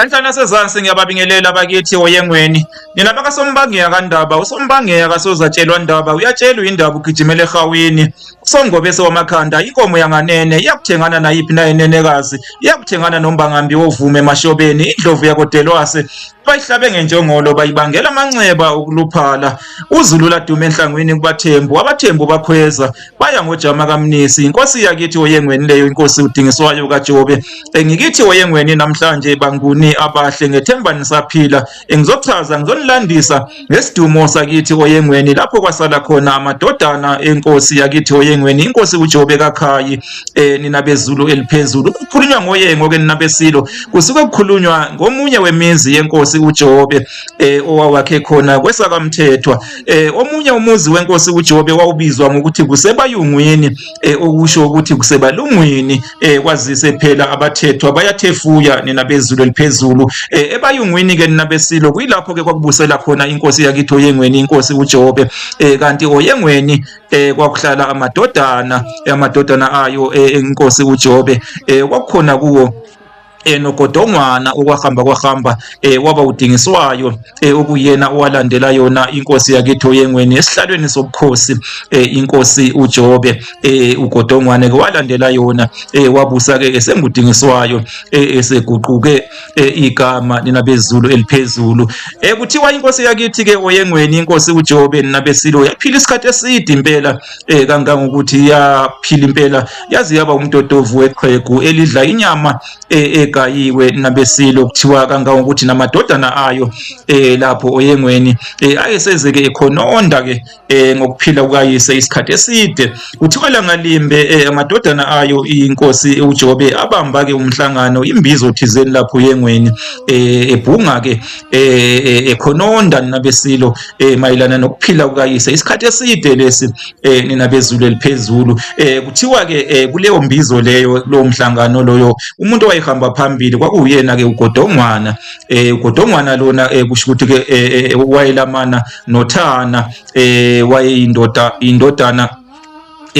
Enhlana sezansi ngiyababingelela bakithi oyengweni. Nina bakasombangeka kaNdaba, usombangeka sozatshelwa Ndaba, uyatshelwa indaba ugijimela eHaweni. Usongobe wamakhanda, inkomo yanganene iyakuthengana nayiphi na enenekazi, iyakuthengana nombangambi wovume emashobeni, indlovu yakodelwase bayihlabe ngenjongolo bayibangela amanxeba okuluphala. Uzulu ladume enhlangwini kubathembu, abathembu bakhweza baya ngojama kaMnisi. Inkosi yakithi oyengweni leyo, inkosi udingiswayo kaJobe. Ngikithi oyengweni namhlanje banguni abahle, ngethemba nisaphila. Ngizochaza ngizonilandisa ngesidumo sakithi oyengweni, lapho kwasala khona amadodana enkosi yakithi oyengweni, inkosi uJobe kaKhayi. Nina bezulu eliphezulu, kukhulunywa ngoyengo ke nina besilo, kusuke kukhulunywa ngomunye wemizi yenkosi uJobe owawakhe khona kwesakamthethwa. Omunye umuzi wenkosi uJobe wawubizwa ngokuthi kusebayungwini, okusho ukuthi kusebalungwini. Kwazise phela abathethwa bayathefuya nina bezulu eliphezulu. Ebayungwini ke nina besilo kuyilapho ke kwakubusela khona inkosi yakithi oyengweni, inkosi uJobe. Kanti oyengweni kwakuhlala amadodana ayo inkosi uJobe. Kwakukhona kuwo nogodongwana okwahamba waba udingiswayo, okuyena owalandela yona inkosi yakithi oyengweni esihlalweni sobukhosi, inkosi uJobe. Ugodongwane ke walandela yona, wabusa ke esengudingiswayo, eseguquke igama nina bezulu eliphezulu. Kuthiwa inkosi yakithi ke oyengweni, inkosi uJobe nina besilo yaphila isikhathi eside impela, kangangokuthi yaphila impela yazi yaba umtotovu weqhegu elidla inyama gayiwe nabesilo. Kuthiwa kangangokuthi namadodana ayo lapho oyengweni ayesezeke ekhononda ke ngokuphila kukayise isikhathi eside. Kuthiwa langalimbe amadodana ayo inkosi uJobe abamba ke umhlangano, imbizo thizeni lapho oyengweni, ebhunga ke ekhononda nabesilo mayelana nokuphila kukayise isikhathi eside lesi nina bezulu eliphezulu. Kuthiwa ke kuleyo mbizo leyo, lo mhlangano loyo, umuntu wayehamba phambili kwakuyena ke ugodongwana. Ugodongwana lona kusho ukuthi ke wayelamana noThana, indodana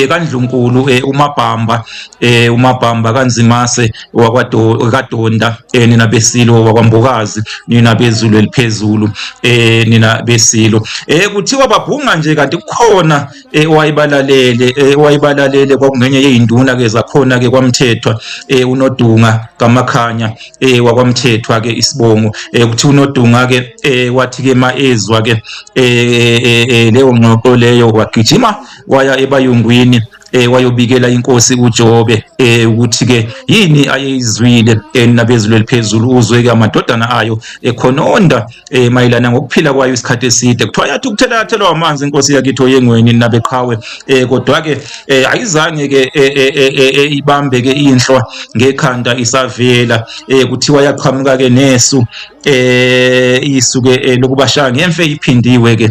kaNdlunkulu, uMabhamba kaNzimase kaDonda, nina besilo wakwambokazi, nina bezulu eliphezulu, nina besilo. Kuthiwa babhunga nje, kanti kukhona wayibalalele kwakungenye yezinduna ke zakhona ke kwaMthethwa, uNodunga kaMakhanya wakwamthethwa ke isibongo. Kuthi uNodunga ke wathi ke maezwa ke leyo ngxoxo leyo, wagijima waya ebayungwini, wayobikela inkosi uJobe ukuthi ke yini ayeyizwile nabezulu eliphezulu. Uzwe ke amadodana ayo ekhononda mayelana ngokuphila kwayo isikhathi eside. Kuthiwa yathi ukuthelwa amanzi inkosi yakithi oyengweni nabeqhawe, kodwa ke ayizange ke ibambe ke inhlwa ngekhanda isavela. Kuthiwa yaqhamuka ke nesu, isuke lokubashaya ngemfe iphindiwe ke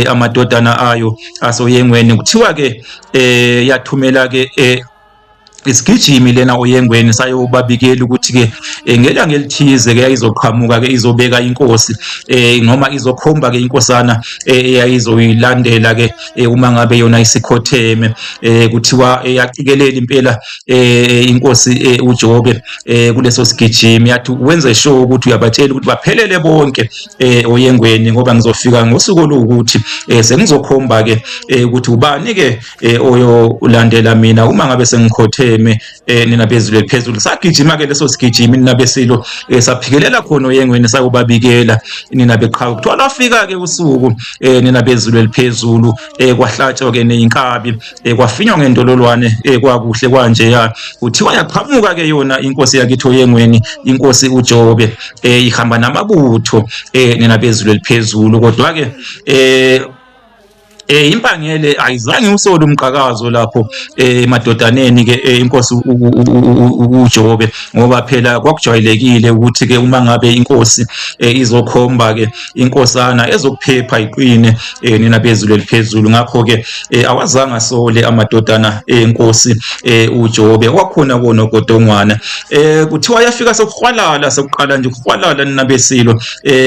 amadodana ayo asoyengweni. Kuthiwa ke yathumela ke isigijimi lena oyengweni sayobabikela ukuthi ke ngelanga elithize ke yayizoqhamuka ke izobeka inkosi, noma izokhomba ke inkosana eyayizoyilandela ke uma ngabe yona isikhotheme. Kuthiwa yacikelela impela inkosi uJobe kuleso sigijimi, yathi wenze sure ukuthi uyabatshela ukuthi baphelele bonke oyengweni, ngoba ngizofika ngosuku lokuthi sengizokhomba ke ukuthi ubani ke oyolandela mina uma ngabe sengikhotheme. Nina bezulu eliphezulu sagijima ke leso sigijimi nina besilo, saphikelela khona oyengweni sayobabikela nina beqhawe. Kuthiwa lafika ke usuku nina bezulu eliphezulu, kwahlatshwa ke neinkabi, kwafinywa ngendololwane, kwakuhle kanje. Kuthiwa yaqhamuka ke yona inkosi yakithi oyengweni, inkosi uJobe, ihamba namabutho nina bezulu eliphezulu. Kodwa ke impangele ayizange usole umqhakazo lapho emadodaneni ke inkosi uJobe, ngoba phela kwakujwayelekile ukuthi ke uma ngabe inkosi izokhomba ke inkosana ezokuphepha iqine nina bezulu eliphezulu. Ngakho ke awazange asole amadodana enkosi uJobe. Kwakhona kona ugodongwana, kuthiwa yafika sokuhwalala, sokuqala nje ukuhwalala nina besilo.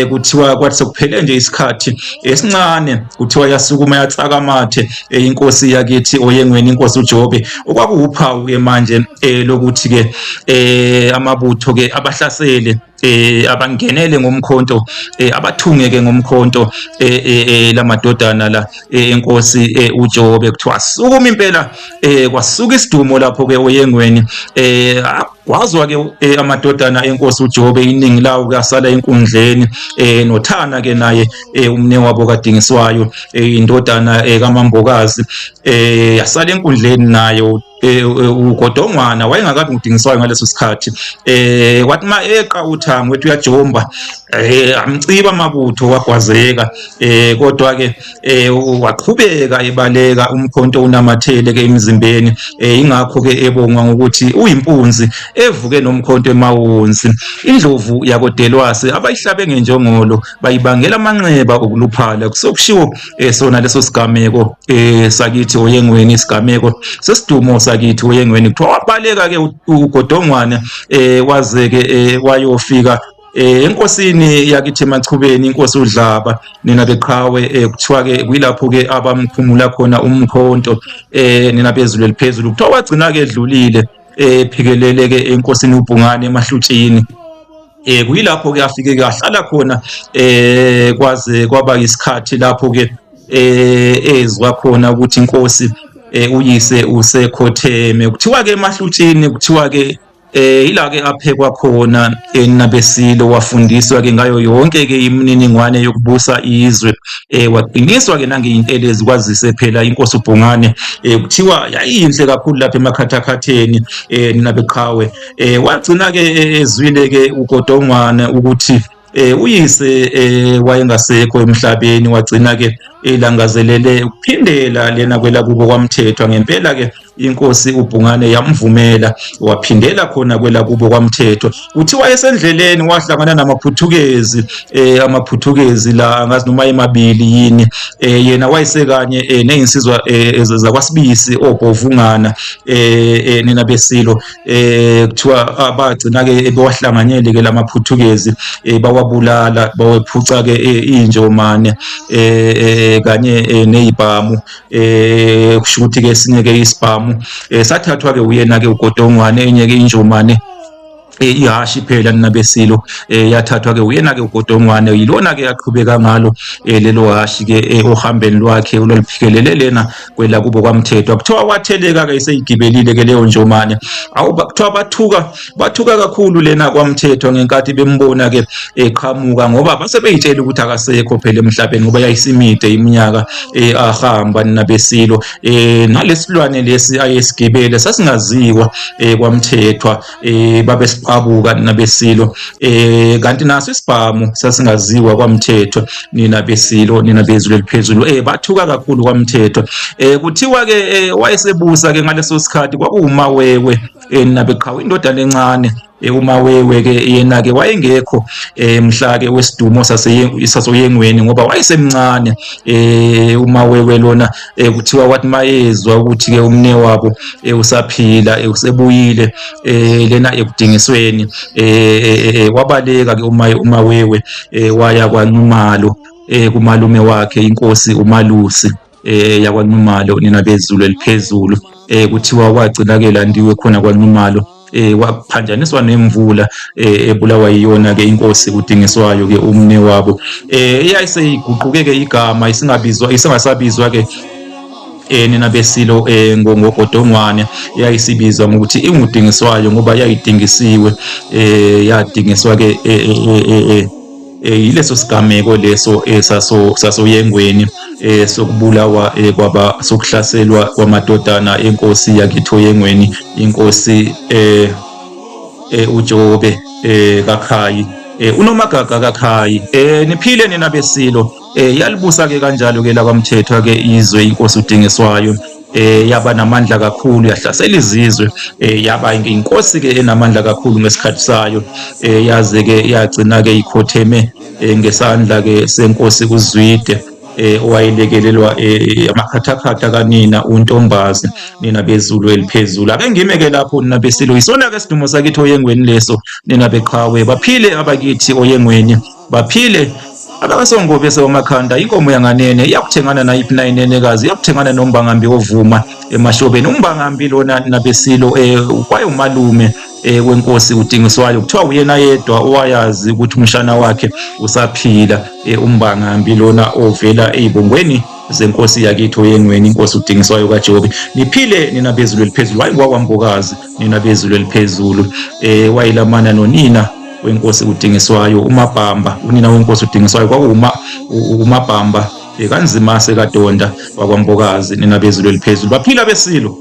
Kuthiwa kwathi sekuphele nje isikhathi esincane, kuthiwa yasukuma kaCakamathe inkosi yakithi oyengweni inkosi uJobe, okwakuwuphawu ke manje lokuthi ke amabutho ke abahlasele abangenele ngomkhonto abathunge ke ngomkhonto lamadodana la enkosi uJobe. Kuthiwa sukuma impela kwasuka isidumo lapho ke oyengweni kwazwa ke amadodana enkosi uJobe iningi lawo kasala enkundleni noThana ke naye umne wabo kaDingiswayo indodana kaMambokazi yasala enkundleni nayo. uGodongwana wayengakabi ngudingiswayo ngaleso sikhathi wathi ma eqa uThango ethi uyajomba amciba amabutho wagwazeka kodwa ke waqhubeka ebaleka umkhonto unamathele ke emzimbeni ingakho ke ebongwa ngokuthi uyimpunzi evuke nomkhonto emawonzi. Indlovu yakoDelwasi abayihlabe ngenjongolo bayibangela amanxeba okuluphala kusokushiwo sona leso sigameko sakithi oyengweni isigameko sesidumo sakithi oyengweni kuthiwa wabaleka ke uGodongwana waze ke wayofika enkosini yakithi eMachubeni inkosi uDlaba nina beqhawe kuthiwa ke kuyilapho ke abamkhumula khona umkhonto nina bezulu eliphezulu kuthiwa wagcina ke edlulile ephikelele ke enkosini uBhungane emahlutshini. Kuyilapho ke afike ke ahlala khona kwaze kwaba isikhathi lapho ke ezwa khona ukuthi inkosi uyise usekhotheme. Kuthiwa ke emahlutshini kuthiwa ke ila ke aphekwa khona eNabesilo wafundiswa ke ngayo yonke ke imininingwane yokubusa izwe waqiniswa ke nangeintelezi kwazise phela inkosi uBhungane kuthiwa yayinhle kakhulu lapha emakhathakhatheni nina beqhawe wagcina ke ezwile ke uGodongwana ukuthi uyise wayengasekho emhlabeni wagcina ke elangazelele ukuphindela lena kwela kubo kwaMthethwa. Ngempela ke inkosi uBhungane yamvumela waphindela khona kwela kubo kwaMthethwa. Kuthiwa esendleleni wahlangana namaphuthukezi amaphuthukezi la angazi noma emabili yini yena wayesekanye nezinsizwa zakwaSibisi oBovungana nina Besilo kuthiwa abagcina ke bewahlanganyele ke lamaphuthukezi bawabulala bawephuca ke injomane kanye nezibhamu kusho ukuthi ke esinye ke isibhamu sathathwa ke uyena ke uGodongwane enye ke injomane ihashi phela nabesilo yathathwa ke uyena ke uGodongwane yilona ke yaqhubeka ngalo lelo hashi ke ohambeni lwakhe oluphikelele lena kwela kubo kwaMthethwa. Kuthiwa watheleka ke iseyigibelile ke leyo njomane kuthiwa bathuka kakhulu lena kwaMthethwa ngenkathi bembona ke eqhamuka ngoba basebeyitshela ukuthi akasekho phela emhlabeni ngoba yayisimide iminyaka ahamba nabesilo nalesilwane lesi ayesigibele sasingaziwa kwaMthethwa babe abuka nabesilo kanti naso isibhamu sasingaziwa kwaMthethwa nina besilo nina bezulu eliphezulu bathuka kakhulu kwaMthethwa. Kuthiwa ke wayesebusa ke ngaleso sikhathi kwakuwuMawewe nabeqhawe indodana encane uMawewe ke yena ke wayengekho mhla ke wesidumo sasoyengweni ngoba wayesemncane uMawewe lona kuthiwa wathi mayezwa ukuthi ke umne wabo usaphila usebuyile lena ekudingisweni wabaleka ke uMawewe waya kwaNxumalo kumalume wakhe inkosi uMalusi yakwaNxumalo nina bezulu eliphezulu kuthiwa wagcina ke landiwe khona kwaNxumalo waphanjaniswa nemvula ebulawa yiyona ke inkosi uDingiswayo ke umne wabo eyayiseyiguquke ke igama isingasabizwa ke nina besilo ngoGodongwane yayisibizwa ngokuthi inguDingiswayo ngoba yayidingisiwe yadingiswa ke yileso sigameko leso sasoyengweni sokubulawa kwaba sokuhlaselwa kwamadodana enkosi yakithi oyengweni inkosi uJobe kaKhayi uNomagaga kaKhayi niphile nina besilo yalibusa ke kanjalo ke la kwaMthethwa ke izwe inkosi uDingiswayo yaba namandla kakhulu yahlasela izizwe yaba inkosi ke enamandla kakhulu ngesikhathi sayo yaze ke yagcina ke ikhotheme ngesandla ke senkosi uZwide owayelekelelwa amakhathakhatha kanina uNtombazi nina bezulu eliphezulu. Ake ngime ke lapho nina besilo isona ke sidumo sakithi oyengweni leso nina beqhawe baphile abakithi oyengweni baphile abakasongobe sewamakhanda inkomo yanganene iyakuthengana nayiphi na inenekazi, iyakuthengana nombangambi ovuma emashobeni. Umbangambi lona nabesilo kwaye umalume wenkosi uDingiswayo, kuthiwa uyena yedwa owayazi ukuthi umshana wakhe usaphila, umbangambi lona ovela ezibongweni zenkosi yakithi oyeNgweni, inkosi uDingiswayo kaJobe. Niphile nina bezulu eliphezulu. Hayi ngwakwambokazi nina bezulu eliphezulu. Wayilamana nonina wenkosi uDingiswayo, uMabhamba. Unina wenkosi uDingiswayo umabhamba kanzima sekaDonda wakwambokazi, nina bezulu eliphezulu. Baphila besilo.